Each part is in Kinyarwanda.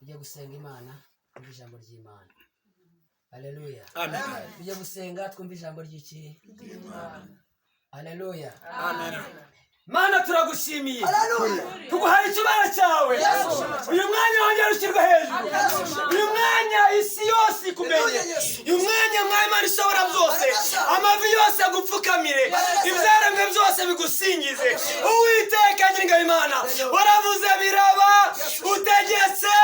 tujye gusenga Imana twumva ijambo ry'Imana. Haleluya. Amen. Tujye gusenga twumva ijambo ry'iki? Haleluya. Amen. Mana turagushimiye. Tuguhaye icyubahiro cyawe. Uyu mwanya wongera ushyirwa hejuru. Uyu mwanya isi yose ikumenye. Uyu mwanya Imana ishobora byose. Amavi yose agupfukamire. Ibyaremwe byose bigusingize. Uwiteka Nyir'Imana waravuze biraba, utegetse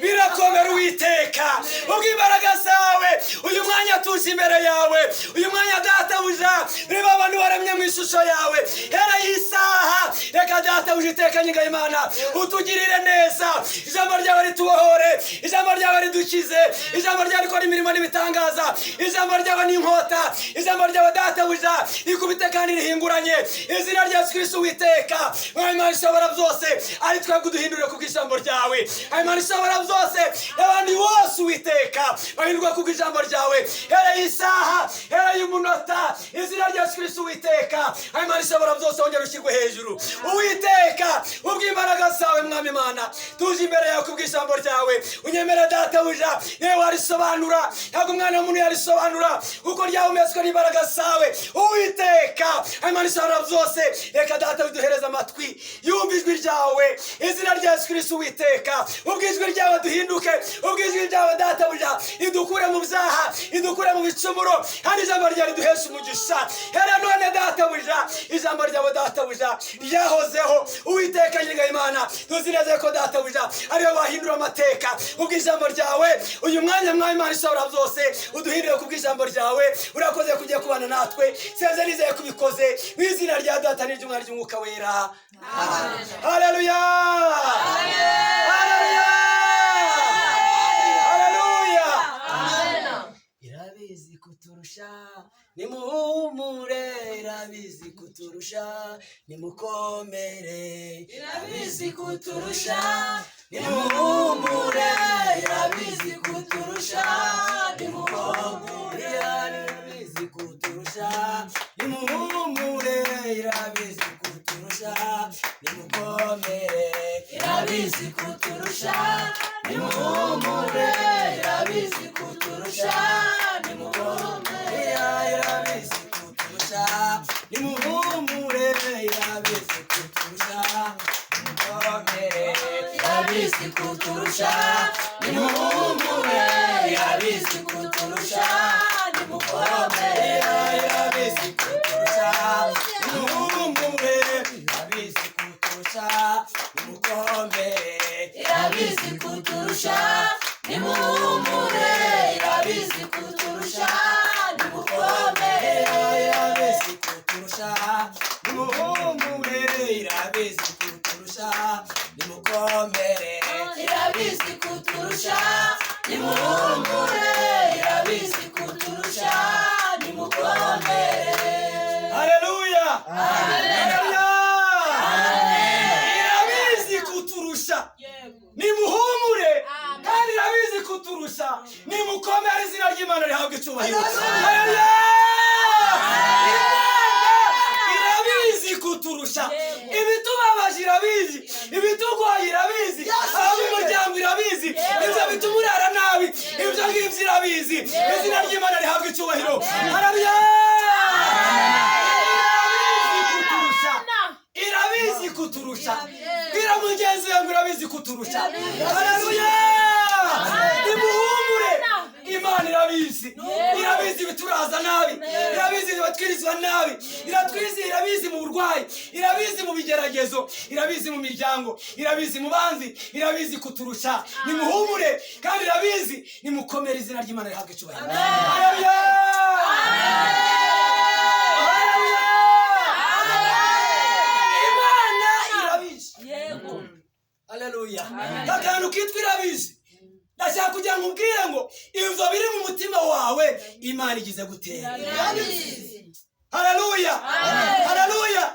birakomera Uwiteka. Ubw'imbaraga zawe uyu mwanya tuje imbere yawe. Uyu mwanya databuja reba abantu waremye mu ishusho yawe. Hera isaha reka databuja iteka Nyir'Imana utugirire neza. Ijambo ryawe ritubohore, ijambo ryawe ridukize, ijambo ryawe rikora imirimo n'ibitangaza, ijambo ryawe ni inkota, ijambo ryawe databuja rikubite kandi rihinguranye. Izina rya Yesu Kristo Uwiteka Imana ishobora byose ari twebwe duhindurire ku bw'ijambo ryawe. Imana ishobora byose abandi bose Uwiteka bahindurwa ku bw'ijambo ryawe. Hera isaha, hera y'umunota, izina rya Yesu Kristo Uwiteka Imana ishobora byose wongera ushyirwe hejuru. Uwiteka ubw'imbaraga zawe Mwami Imana tuje imbere yawe ku bw'ijambo ryawe. Unyemera databuja yewe warisobanura ntabwo umwana w'umuntu yarisobanura uko ryahumetswe n'imbaraga zawe. Uwiteka Imana ishobora byose reka data biduhereza amatwi yumva ijwi ryawe. Izina rya Yesu Kristo Uwiteka ubw'ijwi ryawe duhinduke, ubw'ijwi ryawe databuja idukure mu byaha, idukure mu bicumuro kandi ijambo ryawe riduheshe umugisha. Hera none databuja ijambo ryawe databuja ryahozeho. Uwiteka Nyir'Imana tuzi neza ko databuja ariwe wahindura amateka ubw'ijambo ryawe. Uyu mwanya Mwami Imana ishobora byose uduhindure ku bw'ijambo ryawe. Urakoze kugiye kubana natwe, senze nizeye kubikoze mu izina rya Data n'iry'Umwana n'Umwuka wera. Amen. Haleluya. Haleluya. Haleluya. Amen. Irabizi kuturusha nimuhumure, irabizi kuturusha nimukomere, irabizi kuturusha nimuhumure, irabizi kuturusha nimuhumure, irabizi kuturusha nimuhumure, irabizi kuturusha nimukomere, irabizi kuturusha nimuhumure, irabizi kuturusha nimukomere, irabizi kuturusha nimuhumure, irabizi kuturusha nimukomere, irabizi kuturusha nimuhumure, irabizi kuturusha nimukomere, irabizi kuturusha nimuhumure, irabizi kuturusha nimukomere, irabizi kuturusha nimuhumure, irabizi kuturusha nimukomere, irabizi kuturusha nimuhumure, irabizi kuturusha nimukomere, irabizi kuturusha nimuhumure, irabizi kuturusha nimukomere. Haleluya. Haleluya. Irabizi kuturusha nimuhumure kandi irabizi kuturusha nimukomere. Izina ry'Imana rihabwe icyubahiro. Haleluya. Irabizi kuturusha ibitubabaje, irabizi ibitugwaye, irabizi ab'umuryango, irabizi ibyo bituma urara nabi, ibyo ngibyo irabizi. Izina ry'Imana rihabwe icyubahiro. Haleluya. Irabizi kuturusha, bwira mugenzi wawe irabizi kuturusha. Haleluya. Nimuhumure, Imana irabizi, irabizi bituraza nabi, irabizi batwirizwa nabi, iratwizi, irabizi mu burwayi, irabizi mu bigeragezo, irabizi mu miryango, irabizi mu banzi, irabizi kuturusha. Nimuhumure kandi irabizi nimukomere. Izina ry'Imana rihabwe icyubahiro. Haleluya. Imana irabizi. Haleluya. Akantu kitwa irabizi ndashaka kugira ngo ubwire ngo ibyo biri mu mutima wawe Imana igize gutera. Haleluya. Haleluya.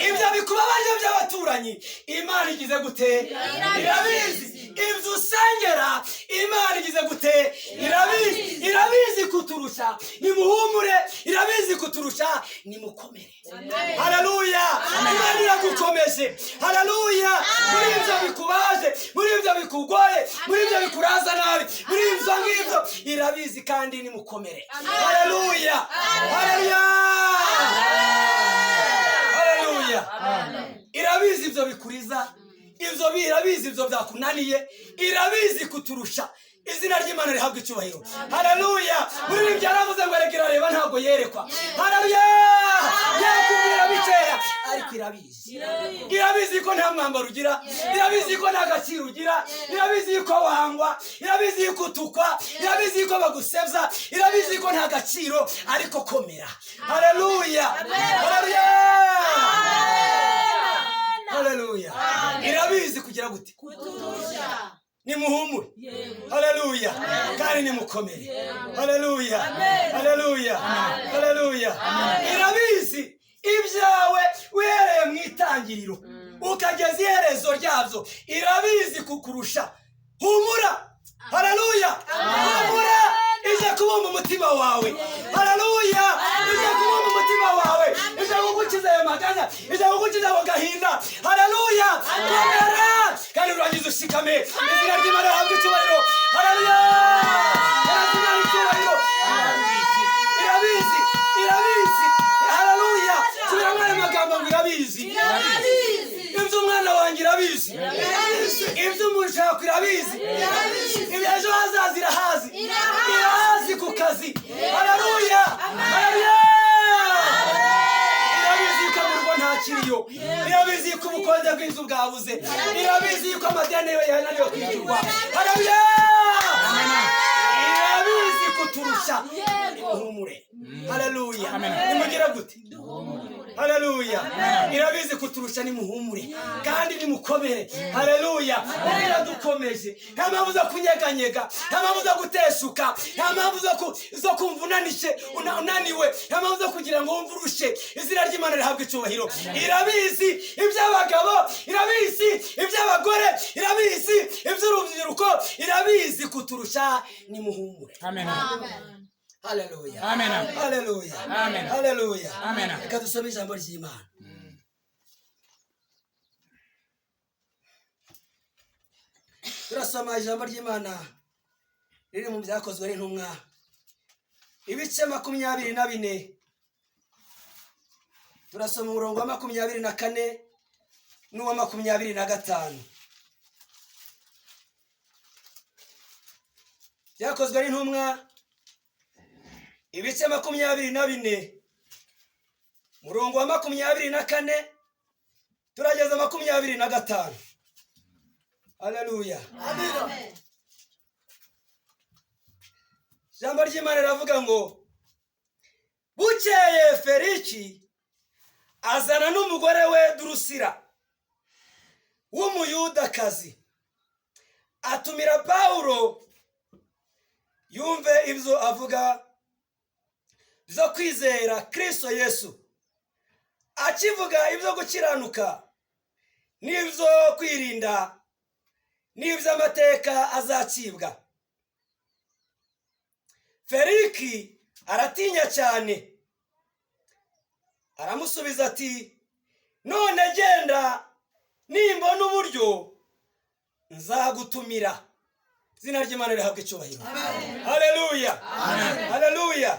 Ibyo bikubabaje by'abaturanyi Imana igize gutera. Irabizi. Ibyo usengera Imana igize gutera. Irabizi. Irabizi kuturusha. kuturusha nimuhumure, irabizi kuturusha nimukomere. Haleluya. Imana iragukomeje. Haleluya. Muri ibyo bikubaje, muri ibyo bikugoye, muri ibyo bikuraza nabi, muri ibyo ngibyo irabizi kandi nimukomere. Haleluya. Haleluya. Haleluya. Irabizi ibyo bikuriza, ibyo irabizi ibyo byakunaniye, irabizi kuturusha. Izina ry'Imana rihabwa icyubahiro. Haleluya. Muri ibyo yaravuze ngo regira reba ntabwo yerekwa. Haleluya. Yakubwira bikeya ariko irabizi. Irabizi ko nta mwambaro ugira, irabizi ko nta gaciro ugira, irabizi ko wangwa, irabizi ko utukwa, irabizi ko bagusebya, irabizi ko nta gaciro ariko komera. Haleluya. Haleluya. Haleluya. Irabizi kugira gute? Kuturusha. Nimuhumure. Haleluya. Kandi nimukomere. Haleluya. Haleluya. Haleluya. Irabizi ibyawe uhereye mu itangiriro ukageza iherezo ryabyo, irabizi kukurusha. Humura. Haleluya. Humura. Ije kubumba umutima wawe. Haleluya. Ije kubumba umutima wawe, ije kugukiza ayo maganya, ije kugukiza ako gahinda. Haleluya. Komera kandi urangiza ushikame. Izina ry'Imana rihabwa icyubahiro. Haleluya. Izina ry'icyubahiro. Irabizi. Irabizi. Haleluya. Subira mwene magambo ngo irabizi. Ibyo umwana wanjye irabizi. Ibyo umushaka irabizi. Ibyo ejo hazaza irahazi. Irahazi ku kazi. Haleluya. Haleluya. Irabizi ko mu rugo nta kiriyo. Irabizi ko ubukonje bw'inzu bwabuze. Irabizi ko amadeni yawe yananiwe kwishyurwa. Haleluya. Irabizi kuturusha. Nimuhumure. Haleluya. Nimugira gute? Haleluya. Irabizi kuturusha nimuhumure kandi nimukomere. Haleluya. Iradukomeje. Nta mpamvu zo kunyeganyega, nta mpamvu zo guteshuka, nta mpamvu zo kumva unaniwe, nta mpamvu zo kugira ngo wumve urushe. Izina ry'Imana rihabwa icyubahiro. Irabizi iby'abagabo, irabizi iby'abagore, irabizi iby'urubyiruko, irabizi kuturusha nimuhumure. Amen. Haleluya. Amen. Haleluya. Amen. Haleluya. Amen. Reka dusome ijambo ry'Imana. Turasoma ijambo ry'Imana riri mu byakozwe n'intumwa ibice 24. Turasoma umurongo wa 24 n'uwa 25. Byakozwe n'intumwa ibice 24 murongo wa 24 turageza 25. Haleluya. Amen. Jambo ry'Imana riravuga ngo bukeye Feliki azana n'umugore we Drusila w'umuyudakazi, atumira Pawulo yumve ibyo avuga byo kwizera Kristo Yesu. Akivuga ibyo gukiranuka n'ibyo kwirinda n'iby'amateka azacibwa. Feliki aratinya cyane, aramusubiza ati none genda, nimbona uburyo nzagutumira. Izina ry'Imana rihabwa icyubahiro. Haleluya. Haleluya.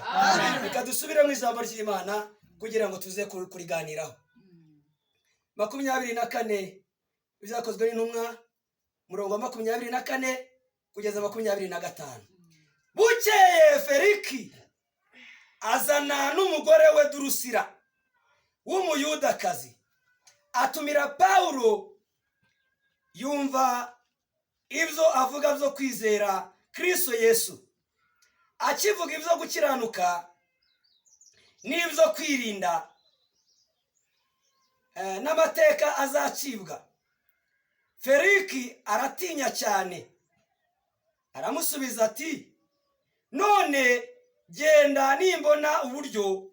Reka dusubire mu ijambo ry'Imana kugira ngo tuze kuriganiraho. 24 ibyakozwe n'intumwa murongo wa 24 kugeza 25. Bukeye Feliki azana n'umugore we Drusila w'umuyudakazi, atumira Pawulo yumva ibyo avuga byo kwizera Kristo Yesu. Akivuga ibyo gukiranuka n'ibyo kwirinda n'amateka azacibwa. Feliki aratinya cyane, aramusubiza ati none genda, nimbona uburyo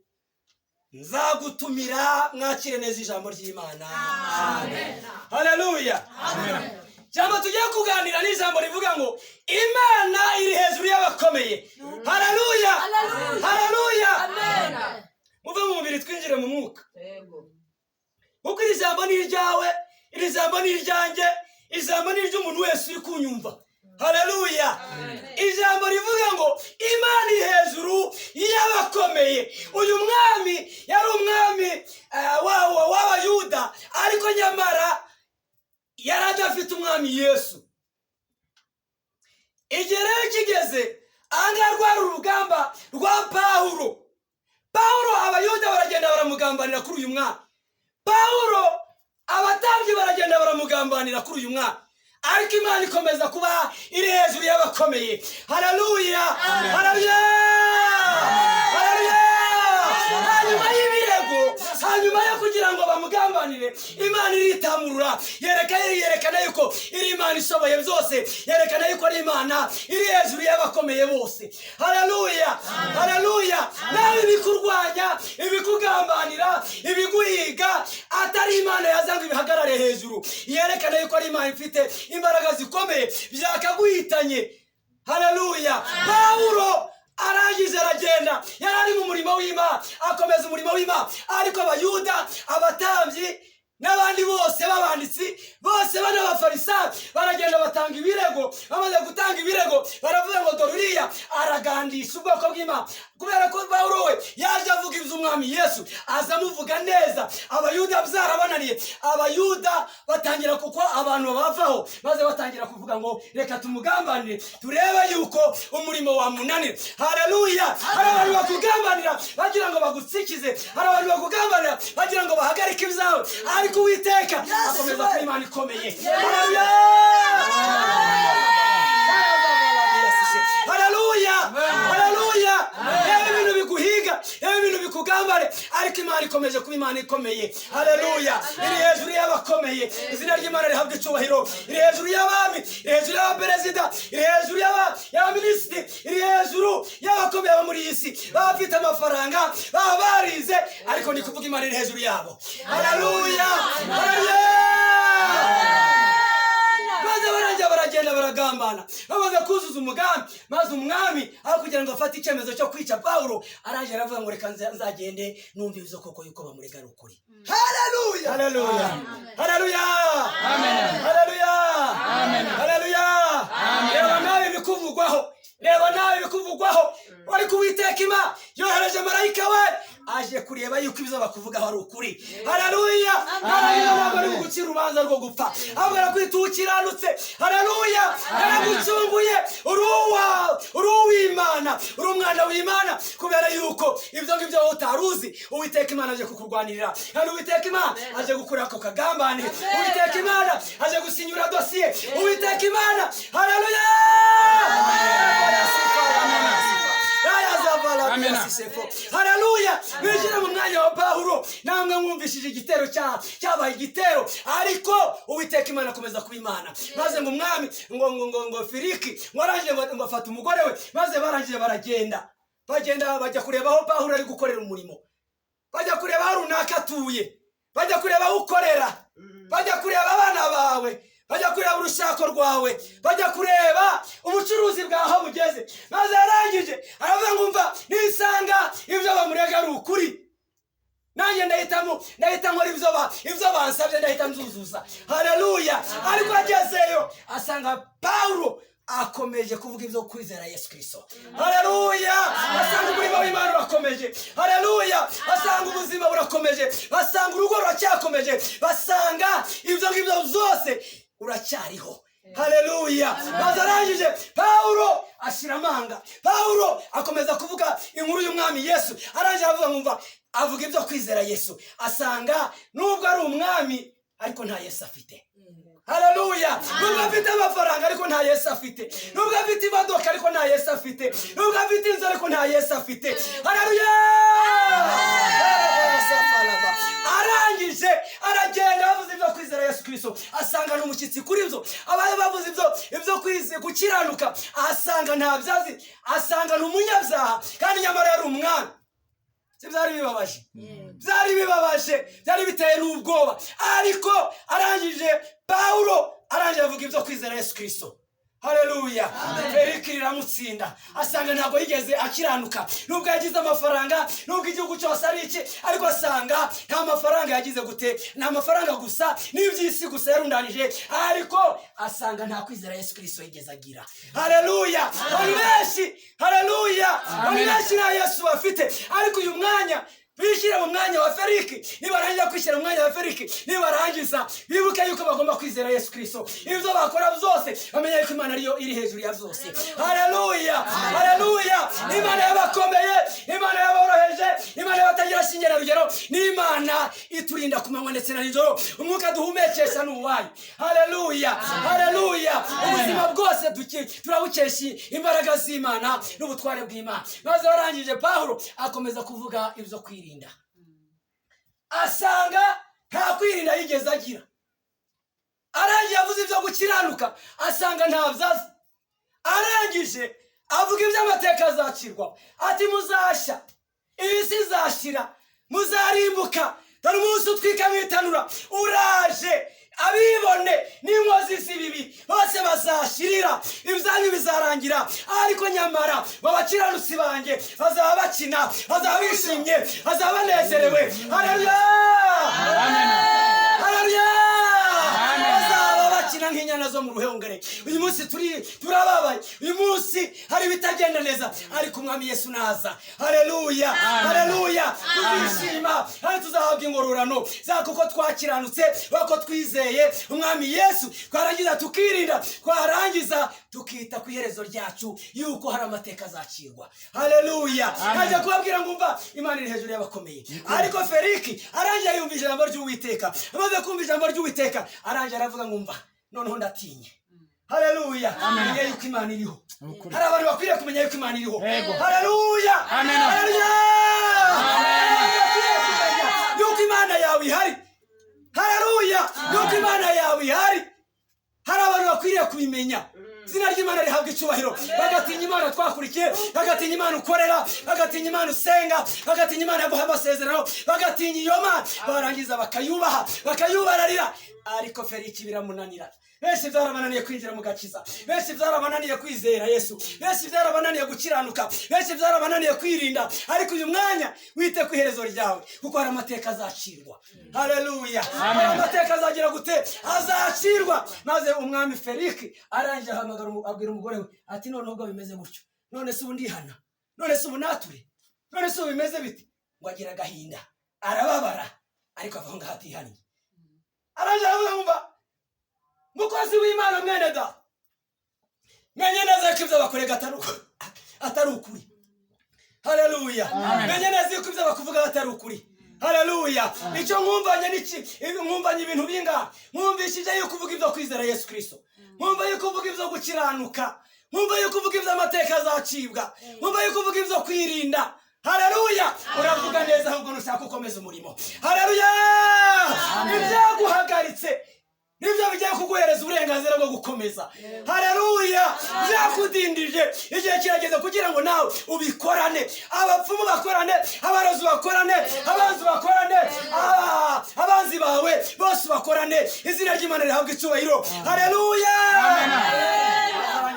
nzagutumira. Mwakire neza ijambo ry'Imana. Amen. Haleluya. Amen. Jambo tugiye kuganira n'ijambo rivuga ngo Imana iri hejuru y'abakomeye. Haleluya. kuko iri jambo ni iryawe, iri jambo ni iryanjye, iri jambo ni iry'umuntu wese uri kunyumva. Haleluya. Ijambo rivuga ngo Imana iri hejuru y'abakomeye. Uyu mwami yari umwami w'Abayuda, ariko nyamara yari adafite umwami Yesu. Igihe rero kigeze ahangaha rwari urugamba rwa Pawulo. Abayuda baragenda baramugambanira kuri uyu mwami. Pawulo abatambyi baragenda baramugambanira kuri uyu mwami, ariko Imana ikomeza kuba iri hejuru y'abakomeye. Haleluya. Haleluya. Haleluya. Hanyuma y'ibirego, hanyuma yo kugira ngo bamugambanire, Imana iritamurura, yerekana yuko iri Imana ishoboye byose, yerekana yuko ari Imana iri hejuru y'abakomeye bose. Haleluya. Haleluya. Nawe ibikurwanya, ibikugambanira, ibiguhiga, atari Imana yazanga ibihagarare hejuru, yerekana yuko ari Imana ifite imbaraga zikomeye byakaguhitanye. Haleluya. Pawulo arangije aragenda, yari ari mu murimo w'Imana, akomeza umurimo w'Imana, ariko Abayuda, abatambyi n'abandi bose b'abanditsi bose b'Abafarisayo baragenda batanga ibirego. Bamaze gutanga ibirego baravuga ngo dore uriya aragandisha ubwoko bw'Imana, kubera ko Pawulo we yaje avuga iby'umwami Yesu, aza amuvuga neza. Abayuda byarabananiye, Abayuda batangira kuko abantu babavaho, maze batangira kuvuga ngo reka tumugambanire turebe yuko umurimo wamunanira. Haleluya. Hari abantu bakugambanira bagira ngo bagutsikize, hari abantu bakugambanira bagira ngo bahagarike ibyawe, ariko Uwiteka akomeza kuba Imana ikomeye. Haleluya. Haleluya. Haleluya. Ibintu biguhiga, ibintu bikugambare, ariko Imana ikomeje kuba Imana ikomeye. Haleluya. Iri hejuru y'abakomeye, izina ry'Imana rihabwa icyubahiro. Iri hejuru y'abami, iri hejuru y'abaperezida, iri hejuru y'abaminisitiri, iri hejuru y'abakomeye bo muri iyi si, bafite amafaranga, baba barize, ariko ni kuvuga Imana iri hejuru yabo. Haleluya. Haleluya. Maze barajya baragenda baragambana, bamaze kuzuza umugambi, maze umwami aho kugira ngo afate icyemezo cyo kwica Pawulo, araje aravuga ngo reka nzagende numva ibyo koko yuko bamurega ari ukuri. Haleluya. Haleluya. Haleluya. Amen. Haleluya. Amen. Haleluya. Reba nawe bikuvugwaho, reba nawe bikuvugwaho, ariko Uwiteka Imana yohereje marayika we aje kureba yuko ibyo bakuvugaho ari ukuri. Haleluya. Haleluya. Ntabwo ari gucira urubanza rwo gupfa, ahubwo arakwita ukiranutse. Haleluya. Yaragucunguye, uri uw'Imana, uri umwana w'Imana, kubera yuko ibyo ngibyo utaruzi Uwiteka Imana aje kukurwanirira. Kandi Uwiteka Imana aje gukura ako kagambane, Uwiteka Imana aje gusinyura dosiye, Uwiteka Imana. Haleluya. Haleluya. Bijira mu mwanya wa Pawulo, namwe mwumvishije igitero cyabaye igitero, ariko Uwiteka Imana akomeza kuba Imana. Maze ngo umwami ngo Filiki warangije ngo afata umugore we, maze barangije baragenda bajya kureba aho Pawulo ari gukorera umurimo, bajya kureba aho runaka atuye, bajya kureba aho ukorera, bajya kureba abana bawe, bajya kureba urushako rwawe, bajya kureba ubucuruzi bwaho bugeze. Maze yarangije aravuga ngo umva, nisanga ibyo bamurega ari ukuri, nanjye ndahita nkora ibyo bansabye, ndahita nzuzuza. Haleluya. Ariko agezeyo asanga Pawulo akomeje kuvuga ibyo kwizera Yesu Kristo. Haleluya. Asanga umurimo w'Imana urakomeje. Haleluya. Asanga ubuzima burakomeje, basanga urugo ruracyakomeje, basanga ibyo ngibyo byose uracyariho. Haleluya. Maze arangije Pawulo ashira amanga, Pawulo akomeza kuvuga inkuru y'umwami Yesu. Arangije avuga ngumva, avuga ibyo kwizera Yesu, asanga nubwo ari umwami ariko nta Yesu afite. Haleluya. Nubwo afite amafaranga ariko nta Yesu afite, nubwo afite imodoka ariko nta Yesu afite, nubwo afite inzu ariko nta Yesu afite. Haleluya. Arangije aragenda bavuze ibyo kwizera Yesu Kristo, asanga n'umushyitsi kuri byo. Abaye bavuze ibyo kwizera gukiranuka, asanga nta byazi, asanga n'umunyabyaha, kandi nyamara yari umwami. Byari bibabaje, byari bibabaje, byari biteye n'ubwoba, ariko arangije Pawulo arangije avuga ibyo kwizera Yesu Kristo. haleluya. Feliki riramutsinda asanga ntabwo yigeze akiranuka, nubwo yagize amafaranga, nubwo igihugu cyose ari iki, ariko asanga nta mafaranga yagize gute, nta mafaranga gusa n'iby'isi gusa yarundanije, ariko asanga nta kwizera Yesu Kristo yigeze agira. Haleluya. Abantu benshi, haleluya, abantu benshi nta Yesu bafite, ariko uyu mwanya bishyira mu mwanya wa Feliki. Nibarangiza kwishyira mu mwanya wa Feliki, nibarangiza bibuke yuko bagomba kwizera Yesu Kristo. Ibyo bakora byose bamenya yuko Imana ariyo iri hejuru ya byose. Haleluya, haleluya. Imana yabakomeye, Imana yaboroheje, Imana y'abatagira shinge na rugero, ni Imana iturinda ku manywa ndetse na nijoro. Umwuka duhumekesha n'uwayo. Haleluya, haleluya. Ubuzima bwose turabukesha imbaraga z'Imana n'ubutware bw'Imana. Maze warangije Pawulo akomeza kuvuga ibyo kwirinda. Asanga nta kwirinda yigeze agira. Arangije avuze ibyo gukiranuka, asanga ntabyo azi. Arangije avuga iby'amateka azacirwa, ati muzashya, isi izashira, muzarimbuka, dore umunsi utwika nk'itanura uraje, abibone n'inkozi z'ibibi bose bazashirira, ibyanyu bizarangira, ariko nyamara abakiranutsi banjye bazaba bakina, bazaba bishimye, bazaba banezerewe. Haleluya, haleluya. Bazaba bakina nk'inyana zo mu ruhongore. Uyu munsi turababaye, uyu munsi hari bitagenda neza, ariko umwami Yesu naza. Haleluya, haleluya. Tuzishima kandi tuzahabwa ingororano za kuko twakiranutse, bako twizeye umwami Yesu, twarangiza tukirinda, twarangiza tukita ku iherezo ryacu yuko hari amateka azacirwa. Haleluya. Najya kubabwira ngo umva Imana iri hejuru y'abakomeye. Ariko Feliki arangiye yumva ijambo ry'Uwiteka, amaze kumva ijambo ry'Uwiteka arangiye aravuga ngo umva noneho ndatinye. Haleluya. Menya yuko Imana iriho. Hari abantu bakwiriye kumenya yuko Imana iriho. Haleluya, haleluya. Yuko Imana yawe ihari. Haleluya, yuko Imana yawe ihari. Hari abantu bakwiriye kubimenya. Izina ry'Imana rihabwa icyubahiro. Bagatinya Imana twakurikiye, bagatinya Imana ukorera, bagatinya Imana usenga, bagatinya Imana yaguha amasezerano, bagatinya iyo Mana, barangiza bakayubaha, bakayubararira. Ariko Feliki biramunanira. Benshi byarabananiye kwinjira mu gakiza, benshi byarabananiye kwizera Yesu, benshi byarabananiye gukiranuka, benshi byarabananiye kwirinda. Ariko uyu mwanya wite ku iherezo ryawe, kuko hari amateka azacirwa. Haleluya. Hari amateka azagira gute, azacirwa. Maze umwami Feliki arangije ahamagara, abwira umugore we ati none ubwo bimeze gutyo, none se ubu ndihana, none se ubu nature, none se ubu bimeze biti? Ngo agira agahinda, arababara, ariko avuga ngo hatihaniye. Arangije aravuga mukozi w'Imana mwene da, menye neza ko ibyo bakorega atari ukuri. Haleluya. Menye neza ko ibyo bakuvuga atari ukuri. Haleluya. Icyo mwumvanye niki, mwumvanye ibintu bingahe? Mwumvishije yuko uvuga ibyo kwizera Yesu Kristo, mwumva yuko uvuga ibyo gukiranuka, mwumva yuko uvuga ibyo amateka azacibwa, mwumva yuko uvuga ibyo kwirinda. Haleluya. Uravuga neza ahubwo nushaka ukomeza umurimo. Haleluya. Ibyaguhagaritse nibyo bigiye kuguhereza uburenganzira bwo gukomeza. Haleluya. Byakudindije, igihe kirageze kugira ngo nawe ubikorane. Abapfumu bakorane, abarozi bakorane, abanzi bakorane, abanzi bawe bose bakorane. Izina ry'Imana rihabwa icyubahiro. Haleluya.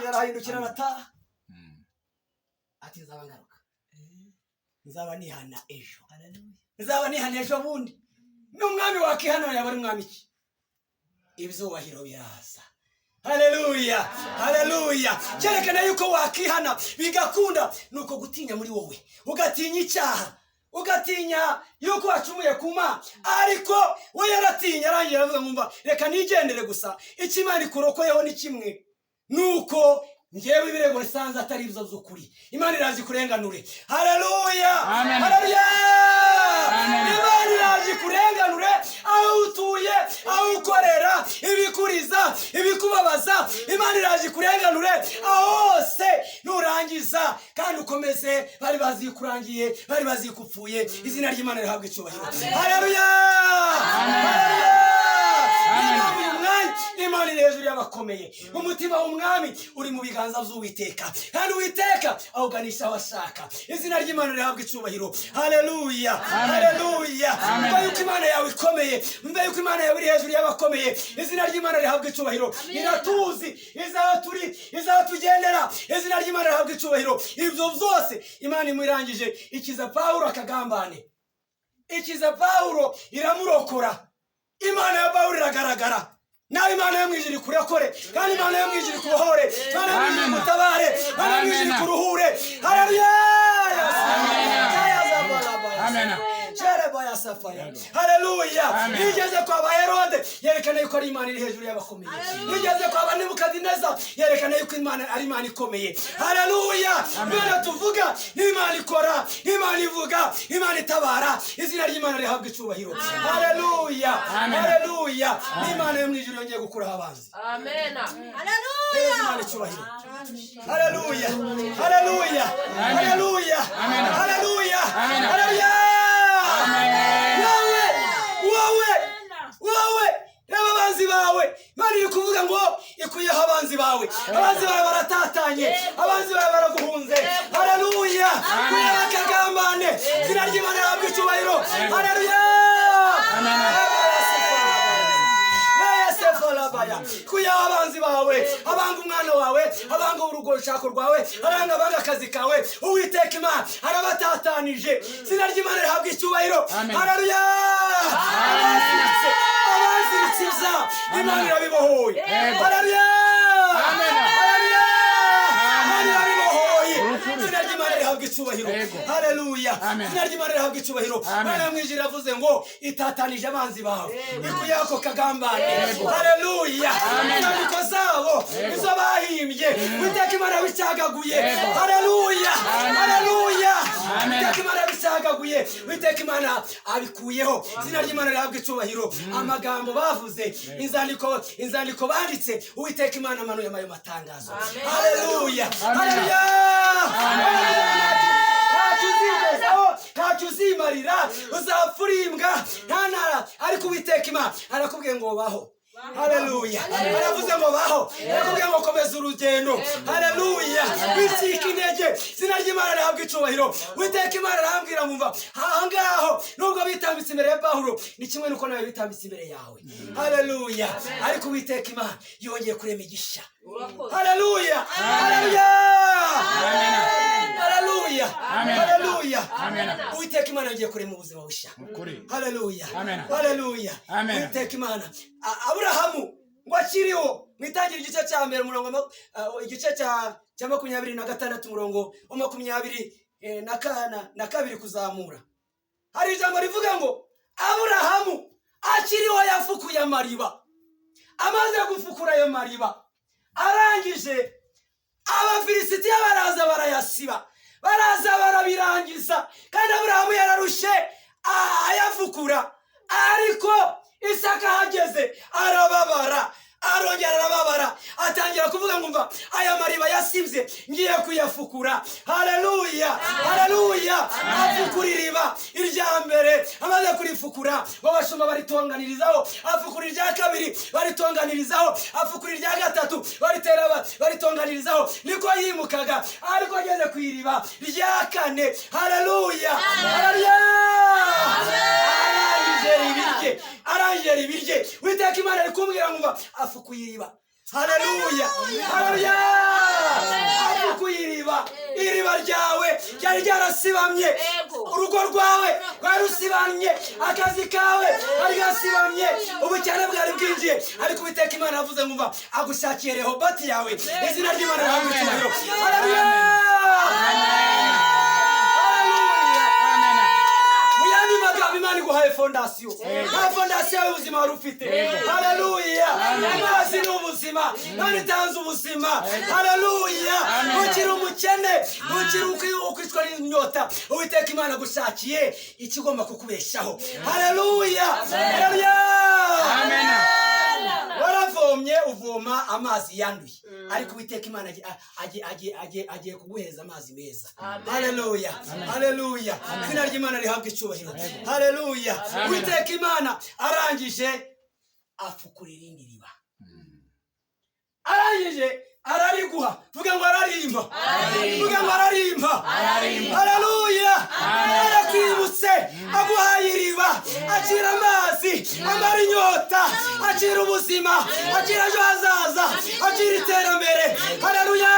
Arahindukira arataha ati nzaba ngaruka, nzaba nihana ejo. Nzaba nihana ejo bundi. N'umwami wakihana yaba ari umwami ki? Ibizubahiro biraza. Haleluya, haleluya. Cyerekana yuko wakihana bigakunda nuko gutinya muri wowe, ugatinya icyaha, ugatinya yuko wacumuye kuma, ariko we yaratinya. Arangiye aravuga ngo reka nigendere gusa, icyo Imana ikurokoyeho ni kimwe, nuko ngewe ibirego risanze atari ibyo by'ukuri. Imana irazi kurenganure. Haleluya, haleluya. Imana irazi kurenganure aho utuye, aho ukorera, ibikuriza, ibikubabaza. Imana irazi kurenganure aho hose nurangiza kandi ukomeze. Bari bazi kurangiye, bari bazi kupfuye. Izina ry'Imana rihabwa icyubahiro. Haleluya, haleluya. imana iri hejuru y'abakomeye. Umutima w'umwami uri mu biganza by'Uwiteka, kandi Uwiteka awuganisha aho ashaka. Izina ry'Imana rihabwa icyubahiro. Haleluya, haleluya. Mva yuko imana yawe ikomeye, mva yuko imana yawe iri hejuru y'abakomeye. Izina ry'Imana rihabwa icyubahiro. Iratuzi, izaho turi, izaho tugendera. Izina ry'Imana rihabwa icyubahiro. Ibyo byose imana imurangije ikiza Pawulo akagambane, ikiza Pawulo iramurokora. Imana ya Pawulo iragaragara. Nawe imana yo mwijiri kurakore, kandi imana yo mwijiri kubohore, imana yo mwijiri kutabare, imana yo mwijiri kuruhure. Haleluya. Amen. Haleluya. Nigeze kwa Herode yerekana yuko ari imana iri hejuru y'abakomeye. Nigeze kwa Nebukadineza yerekana yuko imana ari imana ikomeye. Haleluya. Imana tuvuga ni imana ikora, imana ivuga, imana itabara. Izina ry'Imana rihabwa icyubahiro. Haleluya, haleluya. Imana yo mwijuru yongeye gukuraho abanzi. Amen. Haleluya. Imana icyubahiro. Haleluya, haleluya, haleluya, haleluya, haleluya. Wowe reba abanzi bawe, Imana iri kuvuga ngo ikuyeho abanzi bawe. Abanzi bawe baratatanye, abanzi bawe baraguhunze. Haleluya. Kuyeho akagambane. Izina ry'Imana rihabwa icyubahiro. Haleluya. Kuyeho abanzi bawe, abanga umwana wawe, abanga urugo rushako rwawe, abanga akazi kawe. Uwiteka Imana arabatatanije. Izina ry'Imana rihabwa icyubahiro. Haleluya. Abazikiza Imana irabibohoye. Haleluya. Haleluya. Imana irabibohoye. Izina ry'Imana rihabwa icyubahiro. Haleluya. Izina ry'Imana rihabwa icyubahiro. Imana mwijiri yavuze ngo itatanije abanzi bawe, ikuyeho ako kagambane. Haleluya. Inyandiko zabo izo bahimbye Uwiteka Imana yabicagaguye. Haleluya, haleluya. Uwiteka Imana yabicagaguye, Uwiteka Imana abikuyeho. Izina ry'Imana rihabwa icyubahiro. Amagambo bavuze, inzandiko banditse, Uwiteka Imana amanuye ayo matangazo. Haleluya, haleluya. Ntacyo uzimarira, uzapfurimbwa nta ntara, ariko Uwiteka Imana arakubwiye ngo baho. Haleluya. Aravuze ngo baho, arakubwiye ngo komeza urugendo. Haleluya. Bisika intege. Izina ry'Imana rihabwa icyubahiro. Uwiteka Imana arambwira mumva ahangaho nubwo bitambitse imbere ya Pawulo ni kimwe nuko nawe bitambitse imbere yawe. Haleluya. Ariko Uwiteka Imana yongeye kurema igisha. Haleluya, haleluya. Haleluya, haleluya. Uwiteka Imana yongeye kurema ubuzima bushya. Haleluya, haleluya. Uwiteka Imana Aburahamu ngo akiriho mwitangira igice cya mbere umurongo igice cya 26 umurongo wa 22 kuzamura, hari ijambo rivuga ngo Aburahamu akiriho yafukuye amariba. Amaze gufukura ayo mariba arangije, Abafilisitiya baraza barayasiba, baraza barabirangiza, kandi Aburahamu yararushe ayafukura. Ariko Isaka hageze arababara, arongera arababara, atangira kuvuga ngo mva aya mariba yasibye ngiye kuyafukura. Haleluya, haleluya. Afukura iriba irya mbere, amaze kurifukura ngo bashumba baritonganirizaho, afukura irya kabiri baritonganirizaho, afukura irya gatatu baritonganirizaho. Niko yimukaga, ariko ageze ku iriba rya kane. Haleluya, haleluya. Arangije ibirye. Uwiteka Imana ari kumbwira ngo afukuye iriba. Haleluya, haleluya. Afukuye iriba. Iriba ryawe ryari ryarasibamye, urugo rwawe rwari rusibamye, akazi kawe ari gasibamye, ubukene bwari bwinjiye. Ariko Uwiteka Imana yavuze ngo agushakiye Rehoboti yawe. Izina ry'Imana rihabwa icyubahiro. Haleluya. Imana iguhaye fondasiyo. Nta fondasiyo y'ubuzima wari ufite. Haleluya. Amazi ni ubuzima, Imana itanze ubuzima. Haleluya. Ntukiri umukene, ntukiri ukwicwa n'inyota. Uwiteka Imana agushakiye ikigomba kukubeshaho. Haleluya, haleluya. Waravomye uvoma amazi yanduye, ariko Uwiteka Imana agiye kuguheza amazi meza. Haleluya, haleluya. Izina ry'Imana rihabwa icyubahiro. Haleluya. Uwiteka Imana arangije afukura irindi riba. arangije arariguha. Vuga ngo ararimba. Vuga ngo ararimba. Haleluya. Arakwibutse aguhaye iriba, akira amazi, amara inyota, akira ubuzima, akira ejo hazaza, akira iterambere. Haleluya.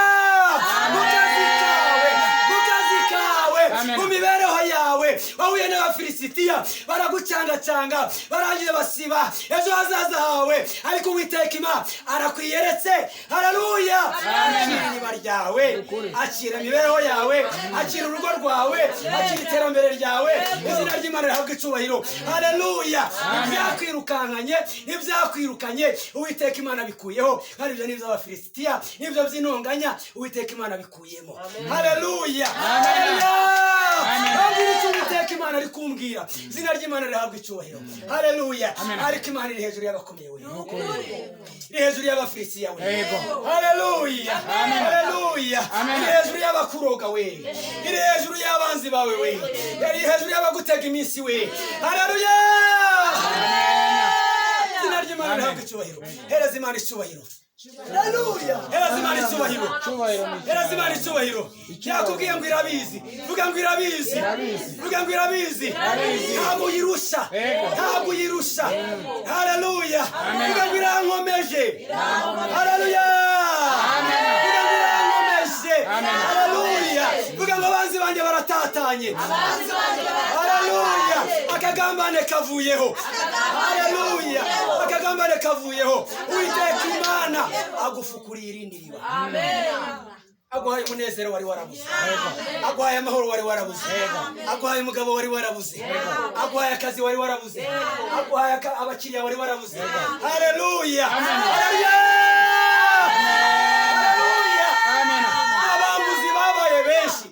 Mu kazi kawe, mu mibereho yawe, wahuye n'abafilisitiya baragucangacanga, barangije basiba ejo hazaza hawe, ariko Uwiteka Imana arakwiyeretse. Haleluya. Akira iriba ryawe, akira imibereho yawe, akira urugo rwawe, akira iterambere ryawe. Izina ry'Imana rihabwe icyubahiro. Haleluya. Ibyakwirukankanye, ibyakwirukanye Uwiteka Imana bikuyeho. Kandi ibyo nibyo abafilisitiya, nibyo by'intonganya Uwiteka Imana bikuyemo. Haleluya. Kandi icyo Uwiteka Imana ari kumbwira, izina ry'Imana rihabwe icyubahiro. Haleluya. Ariko Imana iri hejuru y'abakomeye we, iri hejuru y'abafilisitiya we. Haleluya. Haleluya. Iri hejuru y'abakuroga we, iri hejuru y'abanzi bawe we, iri hejuru y'abagutega iminsi we. Haleluya. Izina ry'Imana rihabwe icyubahiro. Hereza Imana icyubahiro. Haleluya. Hereza Imana icyubahiro. Hereza Imana icyubahiro. Yakubwiye ngo irabizi. Vuga ngo irabizi. Vuga ngo irabizi. Ntabwo yirusha. Ntabwo yirusha. Haleluya. Vuga ngo irankomeje. Haleluya. Vuga ngo irankomeje. Haleluya. Vuga ngo abanzi banjye baratatanye. Haleluya. Akagambane kavuyeho. Haleluya. Akagambane kavuyeho. Uwiteka Imana agufukuriye irindi riba. Aguhaye umunezero wari warabuze, aguhaye amahoro wari warabuze, aguhaye umugabo wari warabuze, aguhaye akazi wari warabuze, aguhaye abakiriya wari warabuze. Haleluya. Haleluya. Abambuzi babaye benshi,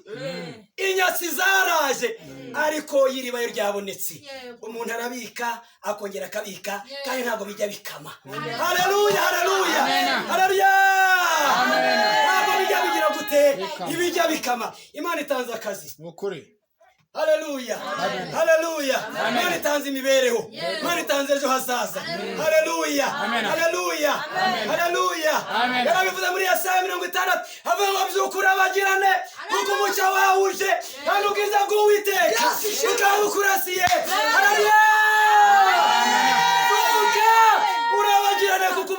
inyatsi zaraje, ariko iriba ryabonetse. Umuntu arabika akongera akabika, kandi ntabwo bijya bikama. Haleluya. Haleluya. Haleluya. Ntabwo bijya bigira gute, ibijya bikama. Imana itanze akazi. Haleluya. Haleluya. Imana itanze imibereho. Imana itanze ejo hazaza. Haleluya. Haleluya. Haleluya. Yarabivuze muri Yesaya 60, avuga ngo byukura bagirane kuko umucyo wawuje, kandi ubwiza bw'Uwiteka bukabukurasiye. Haleluya. Urabagirane kuko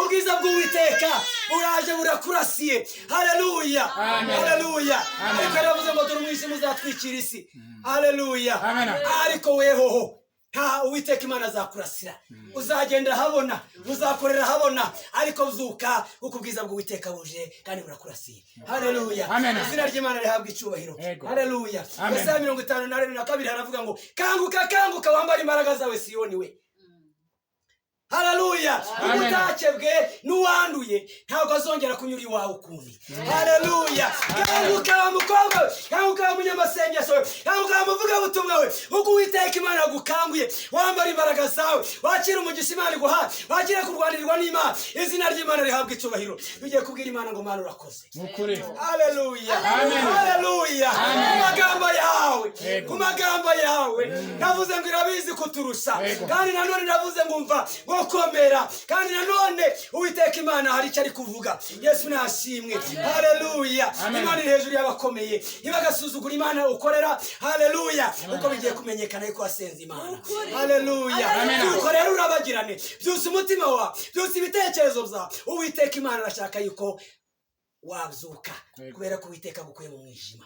ubwiza bw'Uwiteka buraje burakurasiye. Haleluya. Haleluya. Ariko yaravuze ngo dore umwijima uzatwikira isi. Haleluya. Ariko wehoho nta Uwiteka Imana azakurasira. Uzagenda habona, uzakorera habona, ariko uzuka kuko ubwiza bw'Uwiteka buje kandi burakurasiye. Haleluya. Izina ry'Imana rihabwe icyubahiro. Haleluya. Yesaya 52 haravuga ngo kanguka kanguka wambara imbaraga zawe Siyoni we. Haleluya. Umutakebwe n'uwanduye ntabwo azongera kunyura iwawe ukundi. Haleluya. Kanguka mukobwa, kanguka munyamasengesho, kanguka muvuga butumwa we. Uko Uwiteka Imana agukanguye, wambara imbaraga zawe, wakira umugisha Imana iguha, wakira kurwanirwa n'Imana. Izina ry'Imana rihabwe icyubahiro. Bigiye kubwira Imana ngo Mana urakoze. Haleluya. Haleluya. Amagambo yawe, ku magambo yawe navuze ngo irabizi kuturusha, kandi nanone navuze ngo umva gukomera, kandi nanone Uwiteka Imana hari icyo ari kuvuga. Yesu nashimwe. Haleluya. Imana iri hejuru y'abakomeye, ibagasuzugura Imana ukorera. Haleluya. Uko bigiye kumenyekana yuko wasenze Imana. Haleluya. Ukorera urabagirane, byose umutima wa, byose ibitekerezo bya Uwiteka Imana arashaka yuko wazuka, kubera ko Uwiteka agukuye mu mwijima.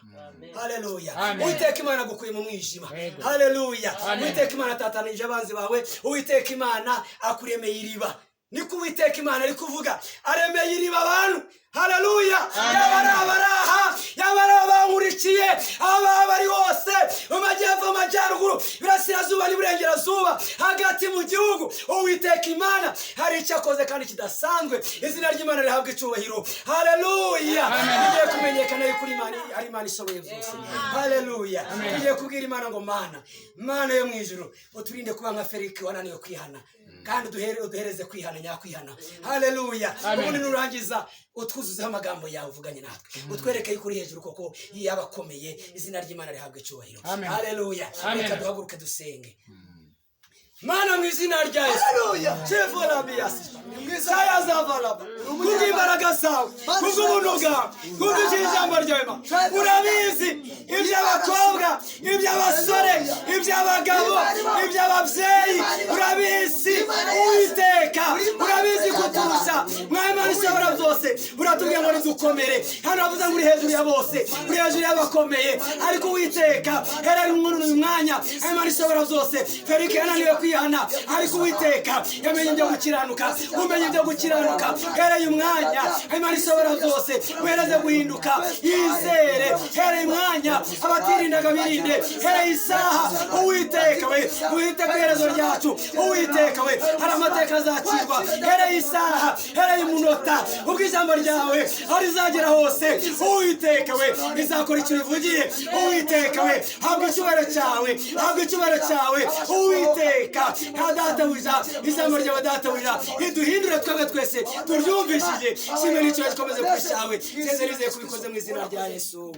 Haleluya. Uwiteka Imana agukuye mu mwijima. Haleluya. Uwiteka Imana atatanije abanzi bawe, Uwiteka Imana akuremeye iriba. Niko Uwiteka Imana ari kuvuga, aremeye iriba abantu. Haleluya. Yabaraha, yabarabangurikiye, abari hose, umajyepfo, amajyaruguru, birasirazuba n'iburengerazuba, hagati mu gihugu. Uwiteka Imana hari icyo akoze kandi kidasanzwe. Izina ry'Imana rihabwe icyubahiro. Haleluya. Bigiye kumenyekana yuko Imana ari Imana ishoboye byose. Haleluya. Bigiye kubwira Imana ngo Mana yo mu ijuru, uturinde kuba nka Feliki wananiwe kwihana, kandi uduhereze kwihana nyakwihana. Haleluya. Ubundi nurangiza utwuzuzeho amagambo yawe uvuganye natwe, utwereke yuko uri hejuru koko y'abakomeye. Izina ry'Imana rihabwe icyubahiro. Haleluya. Reka duhaguruke dusenge. mana mu izina rya yesu chevolabiyasi saya zavalaba kubw'imbaraga zawe kubw'ubuntu bwawe kubw'ijambo ryawe urabizi iby'abakobwa iby'abasore iby'abagabo iby'ababyeyi urabizi uwiteka urabizi kuturusha mwamana ishobora byose uratubwira ngo nidukomere hano bavuze ngo uri hejuru ya bose uri hejuru y'abakomeye ariko uwiteka herera umuntu uyu mwanya mwamana ishobora byose Felike yananiwe kwihana ariko uwiteka yamenye ibyo gukiranuka umenye ibyo gukiranuka hereye umwanya mwamana ishobora byose uhereze guhinduka yizere hereye umwanya abatirindaga birinde hereye isaha uwiteka we uhite ku iherezo ryacu uwiteka we hari amateka azacirwa hereye isaha hereye umunota ubwo ijambo ryawe aho rizagera hose uwiteka we rizakora icyo rivugiye uwiteka we habwa icyubahiro cyawe habwa icyubahiro cyawe uwiteka nta databuja ijambo ryawe databuja riduhindure twebwe twese turyumvishije kimwe n'icyo gikomeze kuri cyawe seze rizeye kubikoze mu izina rya Yesu.